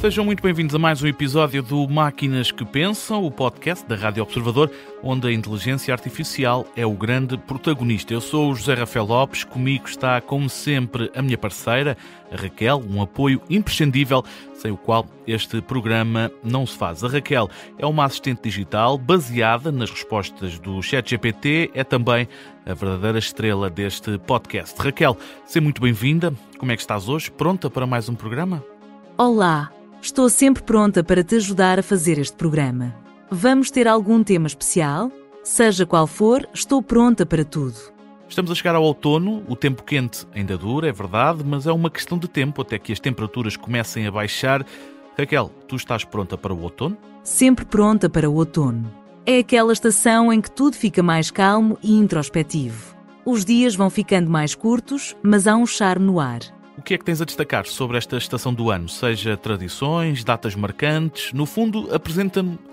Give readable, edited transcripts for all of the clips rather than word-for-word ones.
Sejam muito bem-vindos a mais um episódio do Máquinas que Pensam, o podcast da Rádio Observador, onde a inteligência artificial é o grande protagonista. Eu sou o José Rafael Lopes, comigo está, como sempre, a minha parceira, a Raquel, um apoio imprescindível, sem o qual este programa não se faz. A Raquel é uma assistente digital baseada nas respostas do ChatGPT, é também a verdadeira estrela deste podcast. Raquel, seja muito bem-vinda. Como é que estás hoje? Pronta para mais um programa? Olá! Estou sempre pronta para te ajudar a fazer este programa. Vamos ter algum tema especial? Seja qual for, estou pronta para tudo. Estamos a chegar ao outono, o tempo quente ainda dura, é verdade, mas é uma questão de tempo até que as temperaturas comecem a baixar. Raquel, tu estás pronta para o outono? Sempre pronta para o outono. É aquela estação em que tudo fica mais calmo e introspectivo. Os dias vão ficando mais curtos, mas há um charme no ar. O que é que tens a destacar sobre esta estação do ano? Seja tradições, datas marcantes. No fundo,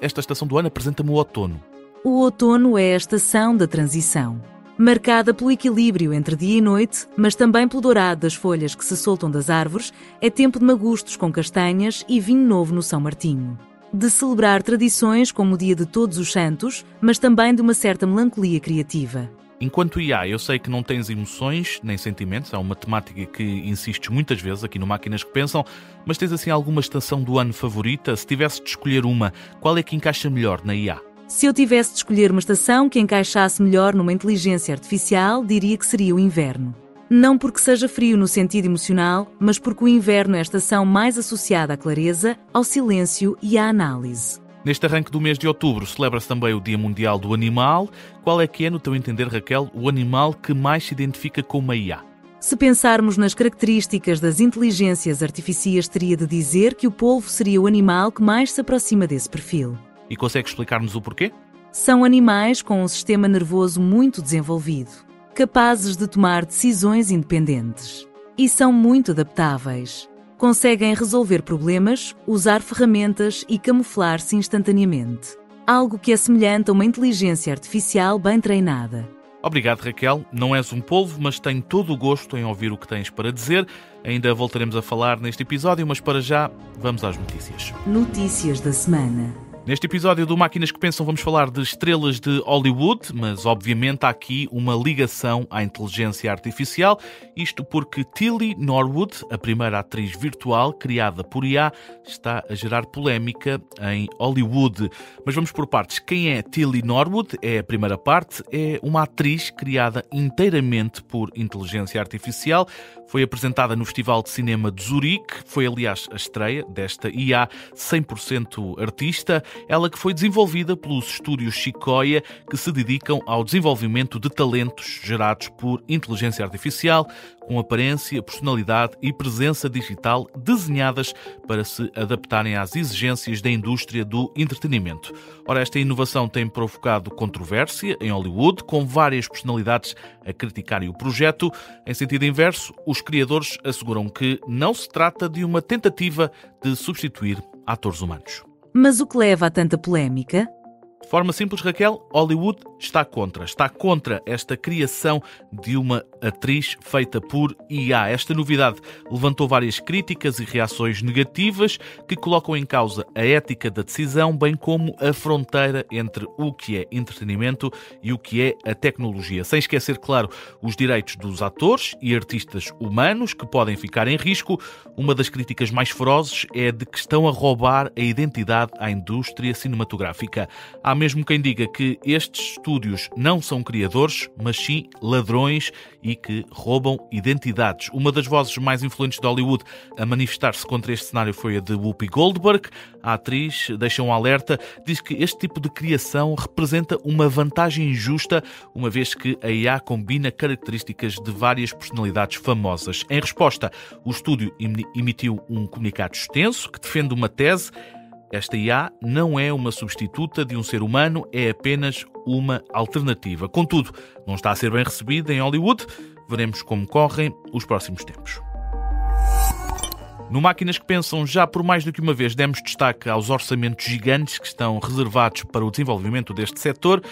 esta estação do ano apresenta-me o outono. O outono é a estação da transição, marcada pelo equilíbrio entre dia e noite, mas também pelo dourado das folhas que se soltam das árvores. É tempo de magustos com castanhas e vinho novo no São Martinho. De celebrar tradições como o Dia de Todos os Santos, mas também de uma certa melancolia criativa. Enquanto IA, eu sei que não tens emoções nem sentimentos, é uma temática que insistes muitas vezes aqui no Máquinas que Pensam, mas tens assim alguma estação do ano favorita? Se tivesses de escolher uma, qual é que encaixa melhor na IA? Se eu tivesse de escolher uma estação que encaixasse melhor numa inteligência artificial, diria que seria o inverno. Não porque seja frio no sentido emocional, mas porque o inverno é a estação mais associada à clareza, ao silêncio e à análise. Neste arranque do mês de outubro celebra-se também o Dia Mundial do Animal. Qual é que é, no teu entender, Raquel, o animal que mais se identifica com uma IA? Se pensarmos nas características das inteligências artificiais, teria de dizer que o polvo seria o animal que mais se aproxima desse perfil. E consegue explicar-nos o porquê? São animais com um sistema nervoso muito desenvolvido, capazes de tomar decisões independentes. E são muito adaptáveis. Conseguem resolver problemas, usar ferramentas e camuflar-se instantaneamente. Algo que é semelhante a uma inteligência artificial bem treinada. Obrigado, Raquel. Não és um polvo, mas tenho todo o gosto em ouvir o que tens para dizer. Ainda voltaremos a falar neste episódio, mas para já, vamos às notícias. Notícias da semana. Neste episódio do Máquinas que Pensam vamos falar de estrelas de Hollywood, mas obviamente há aqui uma ligação à inteligência artificial, isto porque Tilly Norwood, a primeira atriz virtual criada por IA, está a gerar polémica em Hollywood. Mas vamos por partes. Quem é Tilly Norwood? É a primeira parte, é uma atriz criada inteiramente por inteligência artificial. Foi apresentada no Festival de Cinema de Zurique, foi aliás a estreia desta IA 100% artista, ela que foi desenvolvida pelos estúdios Sequoia, que se dedicam ao desenvolvimento de talentos gerados por inteligência artificial, com aparência, personalidade e presença digital desenhadas para se adaptarem às exigências da indústria do entretenimento. Ora, esta inovação tem provocado controvérsia em Hollywood, com várias personalidades a criticarem o projeto. Em sentido inverso, os criadores asseguram que não se trata de uma tentativa de substituir atores humanos. Mas o que leva a tanta polémica? De forma simples, Raquel, Hollywood está contra esta criação de uma atriz feita por IA. Esta novidade levantou várias críticas e reações negativas que colocam em causa a ética da decisão, bem como a fronteira entre o que é entretenimento e o que é a tecnologia. Sem esquecer, claro, os direitos dos atores e artistas humanos que podem ficar em risco. Uma das críticas mais ferozes é de que estão a roubar a identidade à indústria cinematográfica. Há mesmo quem diga que estes estúdios não são criadores, mas sim ladrões e que roubam identidades. Uma das vozes mais influentes de Hollywood a manifestar-se contra este cenário foi a de Whoopi Goldberg. A atriz deixa um alerta, diz que este tipo de criação representa uma vantagem injusta, uma vez que a IA combina características de várias personalidades famosas. Em resposta, o estúdio emitiu um comunicado extenso que defende uma tese. Esta IA não é uma substituta de um ser humano, é apenas uma alternativa. Contudo, não está a ser bem recebida em Hollywood. Veremos como correm os próximos tempos. No Máquinas que Pensam, já por mais do que uma vez demos destaque aos orçamentos gigantes que estão reservados para o desenvolvimento deste setor.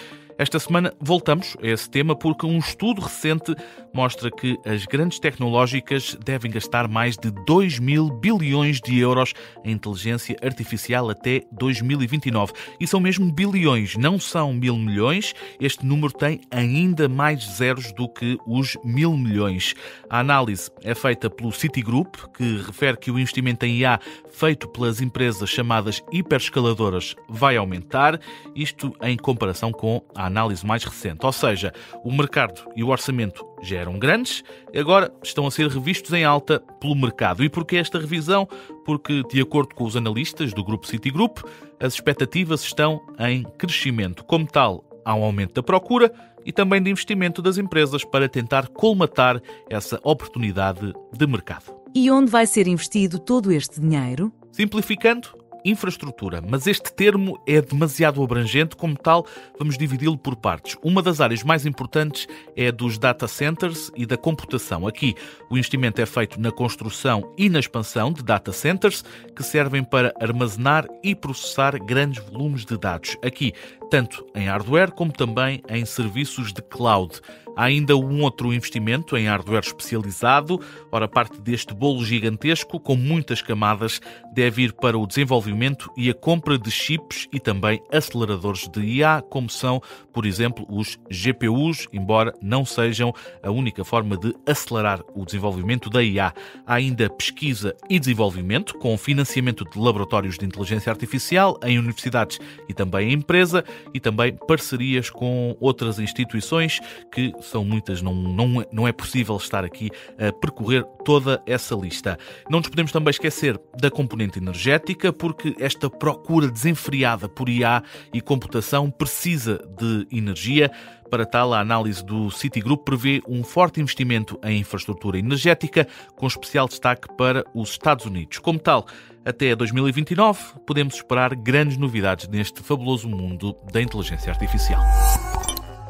Esta semana voltamos a esse tema porque um estudo recente mostra que as grandes tecnológicas devem gastar mais de 2.000 bilhões de euros em inteligência artificial até 2029. E são mesmo bilhões, não são 1.000 milhões. Este número tem ainda mais zeros do que os 1.000 milhões. A análise é feita pelo Citigroup, que refere que o investimento em IA feito pelas empresas chamadas hiperescaladoras vai aumentar, isto em comparação com a análise mais recente. Ou seja, o mercado e o orçamento já eram grandes, agora estão a ser revistos em alta pelo mercado. E porquê esta revisão? Porque, de acordo com os analistas do grupo Citigroup, as expectativas estão em crescimento. Como tal, há um aumento da procura e também de investimento das empresas para tentar colmatar essa oportunidade de mercado. E onde vai ser investido todo este dinheiro? Simplificando, infraestrutura, mas este termo é demasiado abrangente, como tal, vamos dividi-lo por partes. Uma das áreas mais importantes é a dos data centers e da computação. Aqui, o investimento é feito na construção e na expansão de data centers, que servem para armazenar e processar grandes volumes de dados. Aqui, tanto em hardware como também em serviços de cloud. Há ainda um outro investimento em hardware especializado. Ora, parte deste bolo gigantesco, com muitas camadas, deve ir para o desenvolvimento e a compra de chips e também aceleradores de IA, como são, por exemplo, os GPUs, embora não sejam a única forma de acelerar o desenvolvimento da IA. Há ainda pesquisa e desenvolvimento, com financiamento de laboratórios de inteligência artificial em universidades e também em empresa, e também parcerias com outras instituições que são muitas, não é possível estar aqui a percorrer toda essa lista. Não nos podemos também esquecer da componente energética, porque esta procura desenfreada por IA e computação precisa de energia. Para tal, a análise do Citigroup prevê um forte investimento em infraestrutura energética, com especial destaque para os Estados Unidos. Como tal, até 2029 podemos esperar grandes novidades neste fabuloso mundo da inteligência artificial.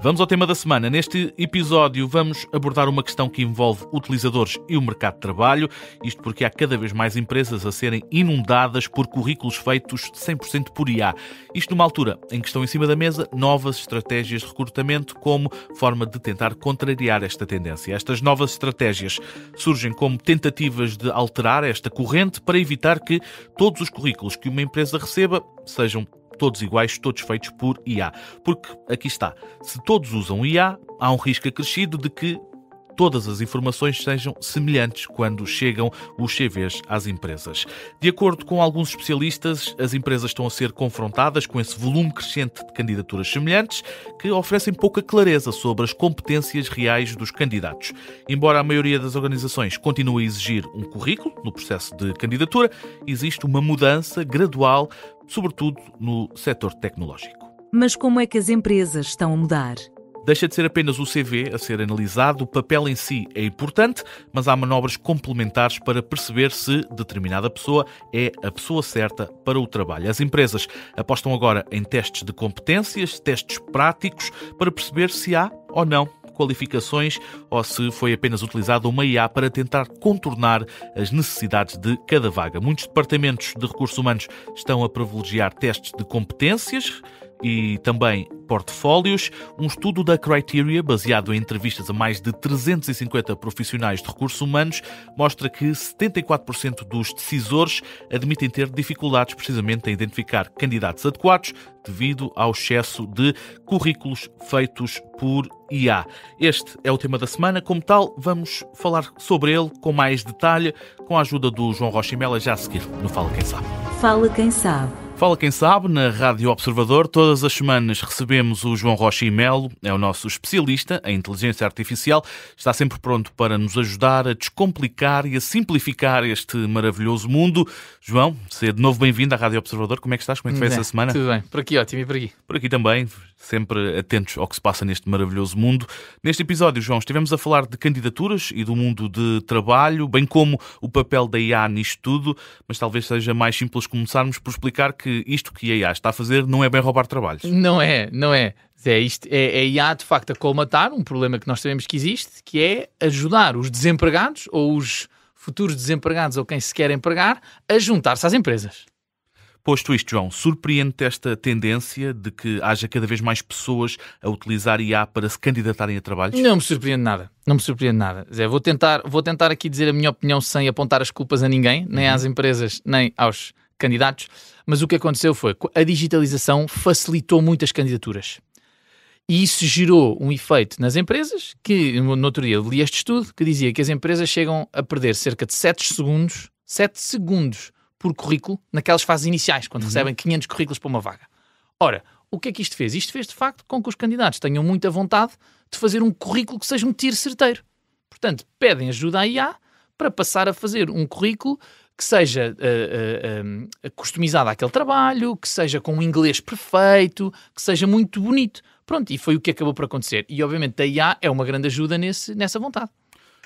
Vamos ao tema da semana. Neste episódio vamos abordar uma questão que envolve utilizadores e o mercado de trabalho, isto porque há cada vez mais empresas a serem inundadas por currículos feitos 100% por IA. Isto numa altura em que estão em cima da mesa novas estratégias de recrutamento como forma de tentar contrariar esta tendência. Estas novas estratégias surgem como tentativas de alterar esta corrente para evitar que todos os currículos que uma empresa receba sejam todos iguais, todos feitos por IA. Porque, aqui está, se todos usam IA, há um risco acrescido de que todas as informações sejam semelhantes quando chegam os CVs às empresas. De acordo com alguns especialistas, as empresas estão a ser confrontadas com esse volume crescente de candidaturas semelhantes que oferecem pouca clareza sobre as competências reais dos candidatos. Embora a maioria das organizações continue a exigir um currículo no processo de candidatura, existe uma mudança gradual, sobretudo no setor tecnológico. Mas como é que as empresas estão a mudar? Deixa de ser apenas o CV a ser analisado, o papel em si é importante, mas há manobras complementares para perceber se determinada pessoa é a pessoa certa para o trabalho. As empresas apostam agora em testes de competências, testes práticos, para perceber se há ou não qualificações ou se foi apenas utilizada uma IA para tentar contornar as necessidades de cada vaga. Muitos departamentos de recursos humanos estão a privilegiar testes de competências e também portfólios. Um estudo da Criteria, baseado em entrevistas a mais de 350 profissionais de recursos humanos, mostra que 74% dos decisores admitem ter dificuldades precisamente em identificar candidatos adequados devido ao excesso de currículos feitos por IA. Este é o tema da semana. Como tal, vamos falar sobre ele com mais detalhe, com a ajuda do João Rocha e Mela, já a seguir no Fala Quem Sabe. Fala Quem Sabe. Fala Quem Sabe, na Rádio Observador. Todas as semanas recebemos o João Rocha e Melo, é o nosso especialista em inteligência artificial. Está sempre pronto para nos ajudar a descomplicar e a simplificar este maravilhoso mundo. João, seja de novo bem-vindo à Rádio Observador. Como é que estás? Como é que foi essa semana? Tudo bem, por aqui ótimo e por aqui. Por aqui também, sempre atentos ao que se passa neste maravilhoso mundo. Neste episódio, João, estivemos a falar de candidaturas e do mundo de trabalho, bem como o papel da IA nisto tudo, mas talvez seja mais simples começarmos por explicar que isto que a IA está a fazer não é bem roubar trabalhos. Não é. Isto é a IA, de facto, a colmatar um problema que nós sabemos que existe, que é ajudar os desempregados ou os futuros desempregados ou quem se quer empregar a juntar-se às empresas. Posto isto, João, surpreende-te esta tendência de que haja cada vez mais pessoas a utilizar IA para se candidatarem a trabalhos? Não me surpreende nada. Não me surpreende nada. Zé, vou tentar aqui dizer a minha opinião sem apontar as culpas a ninguém, nem às empresas, nem aos candidatos. Mas o que aconteceu foi que a digitalização facilitou muitas candidaturas. E isso gerou um efeito nas empresas, que no outro dia eu li este estudo, que dizia que as empresas chegam a perder cerca de 7 segundos por currículo naquelas fases iniciais, quando recebem 500 currículos para uma vaga. Ora, o que é que isto fez? Isto fez, de facto, com que os candidatos tenham muita vontade de fazer um currículo que seja um tiro certeiro. Portanto, pedem ajuda à IA para passar a fazer um currículo que seja customizado àquele trabalho, que seja com um inglês perfeito, que seja muito bonito. Pronto, e foi o que acabou por acontecer. E, obviamente, a IA é uma grande ajuda nessa vontade.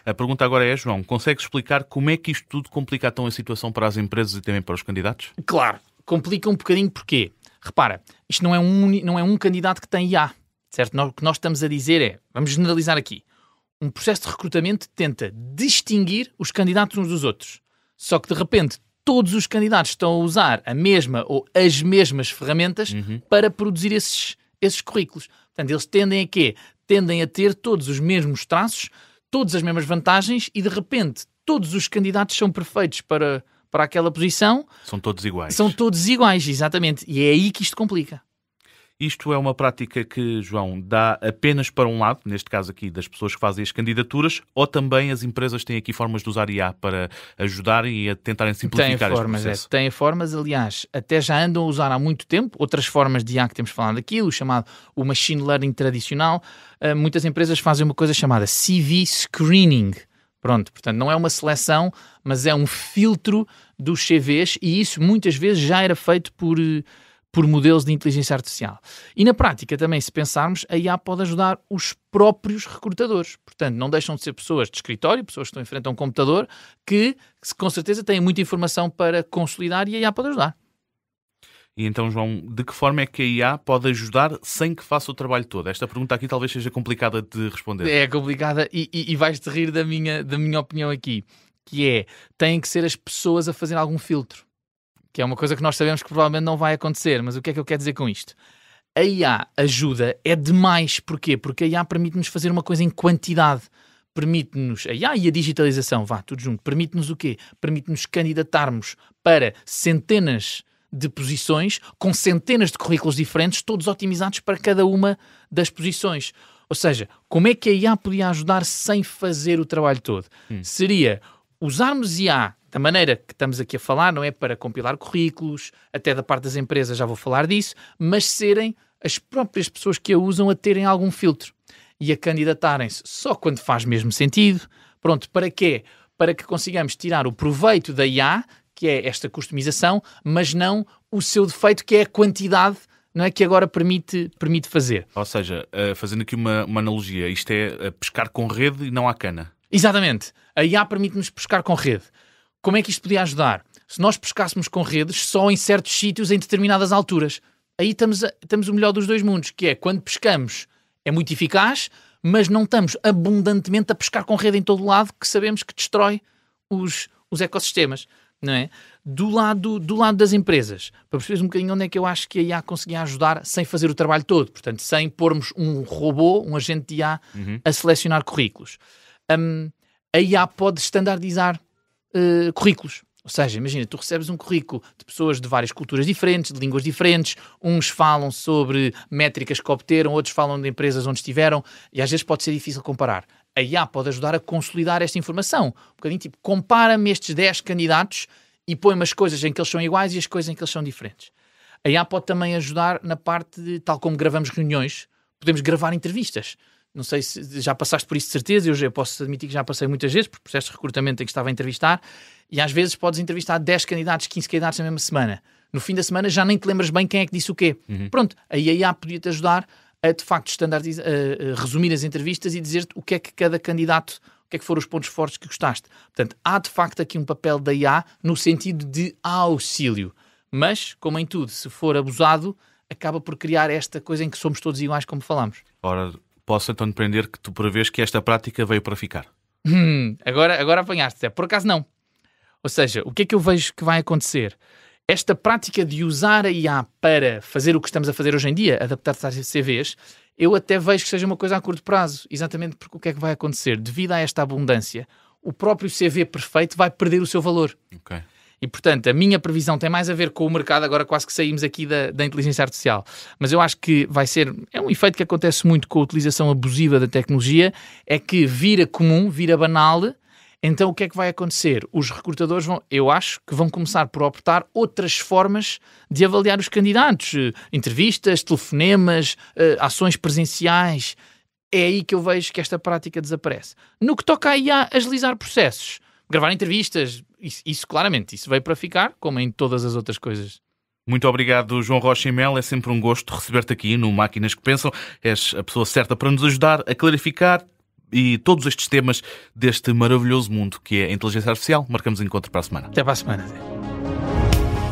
A pergunta agora é, João, consegues explicar como é que isto tudo complica tão a situação para as empresas e também para os candidatos? Claro, complica um bocadinho porquê? Repara, isto não é um candidato que tem IA, certo? O que nós estamos a dizer é, vamos generalizar aqui, um processo de recrutamento tenta distinguir os candidatos uns dos outros. Só que, de repente, todos os candidatos estão a usar a mesma ou as mesmas ferramentas para produzir esses currículos. Portanto, eles tendem a quê? Tendem a ter todos os mesmos traços, todas as mesmas vantagens e, de repente, todos os candidatos são perfeitos para aquela posição. São todos iguais. São todos iguais, exatamente. E é aí que isto complica. Isto é uma prática que, João, dá apenas para um lado, neste caso aqui das pessoas que fazem as candidaturas, ou também as empresas têm aqui formas de usar IA para ajudar e a tentarem simplificar este processo? Têm formas, aliás, até já andam a usar há muito tempo outras formas de IA que temos falado aqui, o chamado o machine learning tradicional. Muitas empresas fazem uma coisa chamada CV screening. Pronto, portanto, não é uma seleção, mas é um filtro dos CVs e isso muitas vezes já era feito por modelos de inteligência artificial. E na prática também, se pensarmos, a IA pode ajudar os próprios recrutadores. Portanto, não deixam de ser pessoas de escritório, pessoas que estão em frente a um computador, que com certeza têm muita informação para consolidar e a IA pode ajudar. E então, João, de que forma é que a IA pode ajudar sem que faça o trabalho todo? Esta pergunta aqui talvez seja complicada de responder. É complicada e vais-te rir da minha opinião aqui, que é, têm que ser as pessoas a fazer algum filtro. Que é uma coisa que nós sabemos que provavelmente não vai acontecer, mas o que é que eu quero dizer com isto? A IA ajuda, é demais. Porquê? Porque a IA permite-nos fazer uma coisa em quantidade. Permite-nos, a IA e a digitalização, tudo junto, permite-nos o quê? Permite-nos candidatarmos para centenas de posições, com centenas de currículos diferentes, todos otimizados para cada uma das posições. Ou seja, como é que a IA podia ajudar sem fazer o trabalho todo? Seria usarmos IA da maneira que estamos aqui a falar, não é para compilar currículos, até da parte das empresas já vou falar disso, mas serem as próprias pessoas que a usam a terem algum filtro e a candidatarem-se só quando faz mesmo sentido. Pronto, para quê? Para que consigamos tirar o proveito da IA, que é esta customização, mas não o seu defeito, que é a quantidade, não é, que agora permite fazer. Ou seja, fazendo aqui uma analogia, isto é pescar com rede e não à cana. Exatamente. A IA permite-nos pescar com rede. Como é que isto podia ajudar? Se nós pescássemos com redes só em certos sítios, em determinadas alturas. Aí estamos o melhor dos dois mundos, que é quando pescamos é muito eficaz, mas não estamos abundantemente a pescar com rede em todo o lado, que sabemos que destrói os ecossistemas. Não é? Do lado das empresas, para perceberes um bocadinho onde é que eu acho que a IA conseguia ajudar sem fazer o trabalho todo, portanto, sem pormos um robô, um agente de IA, a selecionar currículos. A IA pode standardizar currículos. Ou seja, imagina, tu recebes um currículo de pessoas de várias culturas diferentes, de línguas diferentes, uns falam sobre métricas que obteram, outros falam de empresas onde estiveram, e às vezes pode ser difícil comparar. A IA pode ajudar a consolidar esta informação. Um bocadinho tipo, compara-me estes 10 candidatos e põe-me as coisas em que eles são iguais e as coisas em que eles são diferentes. A IA pode também ajudar na parte de, tal como gravamos reuniões, podemos gravar entrevistas. Não sei se já passaste por isso de certeza, eu já posso admitir que já passei muitas vezes, por processos de recrutamento em que estava a entrevistar, e às vezes podes entrevistar 10 candidatos, 15 candidatos na mesma semana. No fim da semana já nem te lembras bem quem é que disse o quê. Pronto, a IA podia-te ajudar a, de facto, standardizar, resumir as entrevistas e dizer-te o que é que cada candidato, o que é que foram os pontos fortes que gostaste. Portanto, há de facto aqui um papel da IA no sentido de auxílio. Mas, como em tudo, se for abusado, acaba por criar esta coisa em que somos todos iguais, como falámos. Ora, posso então depender que tu prevês que esta prática veio para ficar? Agora apanhaste. Por acaso não. Ou seja, o que é que eu vejo que vai acontecer? esta prática de usar a IA para fazer o que estamos a fazer hoje em dia, adaptar-se às CVs, eu até vejo que seja uma coisa a curto prazo, exatamente porque o que é que vai acontecer? Devido a esta abundância, o próprio CV perfeito vai perder o seu valor. Ok. E, portanto, a minha previsão tem mais a ver com o mercado, agora quase que saímos aqui da inteligência artificial, mas eu acho que é um efeito que acontece muito com a utilização abusiva da tecnologia, é que vira comum, vira banal. Então, o que é que vai acontecer? Os recrutadores eu acho que vão começar por optar outras formas de avaliar os candidatos. Entrevistas, telefonemas, ações presenciais. É aí que eu vejo que esta prática desaparece. No que toca a IA, agilizar processos, gravar entrevistas, isso claramente, isso veio para ficar, como em todas as outras coisas. Muito obrigado, João Rocha e Mel. É sempre um gosto receber-te aqui no Máquinas que Pensam. És a pessoa certa para nos ajudar a clarificar e todos estes temas deste maravilhoso mundo que é a inteligência artificial. Marcamos encontro para a semana. Até para a semana.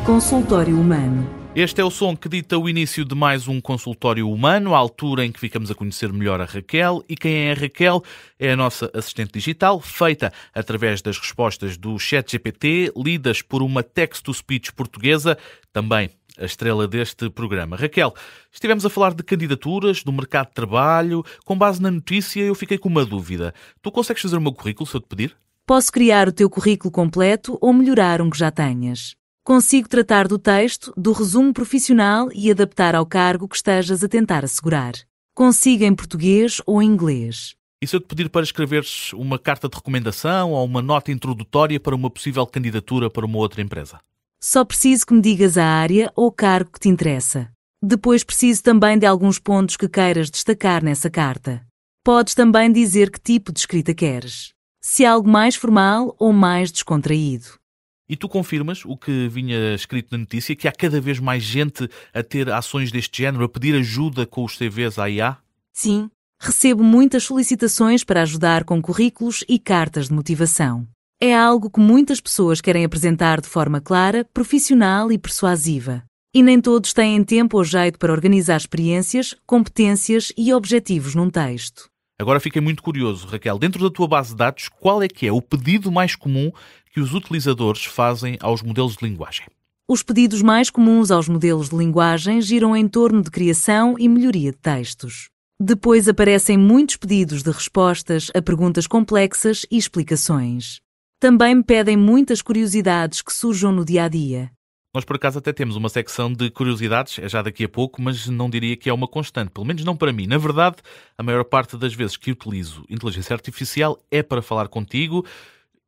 Consultório Humano. Este é o som que dita o início de mais um consultório humano, à altura em que ficamos a conhecer melhor a Raquel. E quem é a Raquel? É a nossa assistente digital, feita através das respostas do ChatGPT, lidas por uma text-to-speech portuguesa, também a estrela deste programa. Raquel, estivemos a falar de candidaturas, do mercado de trabalho. Com base na notícia, eu fiquei com uma dúvida. Tu consegues fazer o meu currículo, se eu te pedir? Posso criar o teu currículo completo ou melhorar um que já tenhas. Consigo tratar do texto, do resumo profissional e adaptar ao cargo que estejas a tentar assegurar. Consigo em português ou em inglês. E se eu te pedir para escreveres uma carta de recomendação ou uma nota introdutória para uma possível candidatura para uma outra empresa? Só preciso que me digas a área ou cargo que te interessa. Depois preciso também de alguns pontos que queiras destacar nessa carta. Podes também dizer que tipo de escrita queres. Se é algo mais formal ou mais descontraído. E tu confirmas o que vinha escrito na notícia, que há cada vez mais gente a ter ações deste género, a pedir ajuda com os CVs à IA? Sim, recebo muitas solicitações para ajudar com currículos e cartas de motivação. É algo que muitas pessoas querem apresentar de forma clara, profissional e persuasiva. E nem todos têm tempo ou jeito para organizar experiências, competências e objetivos num texto. Agora fiquei muito curioso, Raquel. Dentro da tua base de dados, qual é que é o pedido mais comum que os utilizadores fazem aos modelos de linguagem? Os pedidos mais comuns aos modelos de linguagem giram em torno de criação e melhoria de textos. Depois aparecem muitos pedidos de respostas a perguntas complexas e explicações. Também me pedem muitas curiosidades que surjam no dia-a-dia. Nós, por acaso, até temos uma secção de curiosidades, é já daqui a pouco, mas não diria que é uma constante, pelo menos não para mim. Na verdade, a maior parte das vezes que utilizo inteligência artificial é para falar contigo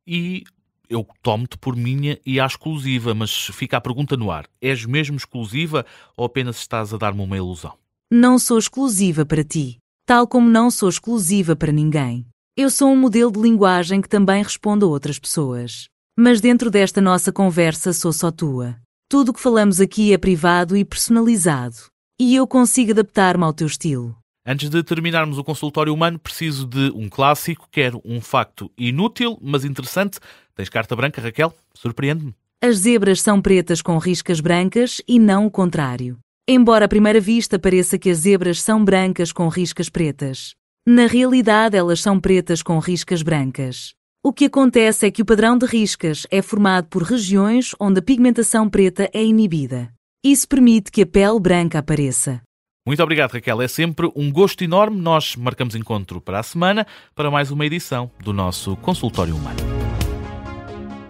e eu tomo-te por minha e à exclusiva, mas fica a pergunta no ar. És mesmo exclusiva ou apenas estás a dar-me uma ilusão? Não sou exclusiva para ti, tal como não sou exclusiva para ninguém. Eu sou um modelo de linguagem que também responde a outras pessoas. Mas dentro desta nossa conversa sou só tua. Tudo o que falamos aqui é privado e personalizado. E eu consigo adaptar-me ao teu estilo. Antes de terminarmos o consultório humano, preciso de um clássico, quero um facto inútil, mas interessante. Tens carta branca, Raquel? Surpreende-me. As zebras são pretas com riscas brancas e não o contrário. Embora à primeira vista pareça que as zebras são brancas com riscas pretas. Na realidade, elas são pretas com riscas brancas. O que acontece é que o padrão de riscas é formado por regiões onde a pigmentação preta é inibida. Isso permite que a pele branca apareça. Muito obrigado, Raquel. É sempre um gosto enorme. Nós marcamos encontro para a semana para mais uma edição do nosso Consultório Humano.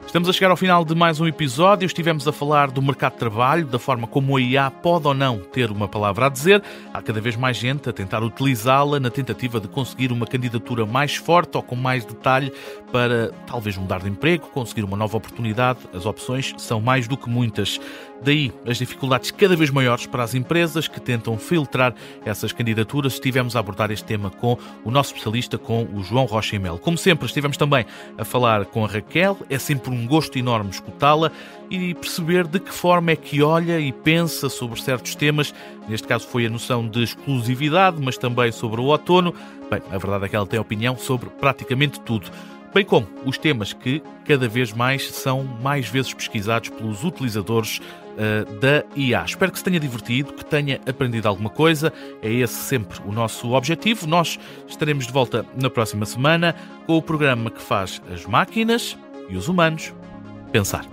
Estamos a chegar ao final de mais um episódio. Estivemos a falar do mercado de trabalho, da forma como a IA pode ou não ter uma palavra a dizer. Há cada vez mais gente a tentar utilizá-la na tentativa de conseguir uma candidatura mais forte ou com mais detalhe para talvez mudar de emprego, conseguir uma nova oportunidade. As opções são mais do que muitas. Daí as dificuldades cada vez maiores para as empresas que tentam filtrar essas candidaturas. Estivemos a abordar este tema com o nosso especialista, com o João Rocha e Mel. Como sempre, estivemos também a falar com a Raquel. É sempre um gosto enorme escutá-la e perceber de que forma é que olha e pensa sobre certos temas. Neste caso foi a noção de exclusividade, mas também sobre o outono. Bem, a verdade é que ela tem opinião sobre praticamente tudo. Bem como os temas que cada vez mais são mais vezes pesquisados pelos utilizadores da IA. Espero que se tenha divertido, que tenha aprendido alguma coisa. É esse sempre o nosso objetivo. Nós estaremos de volta na próxima semana com o programa que faz as máquinas e os humanos pensar.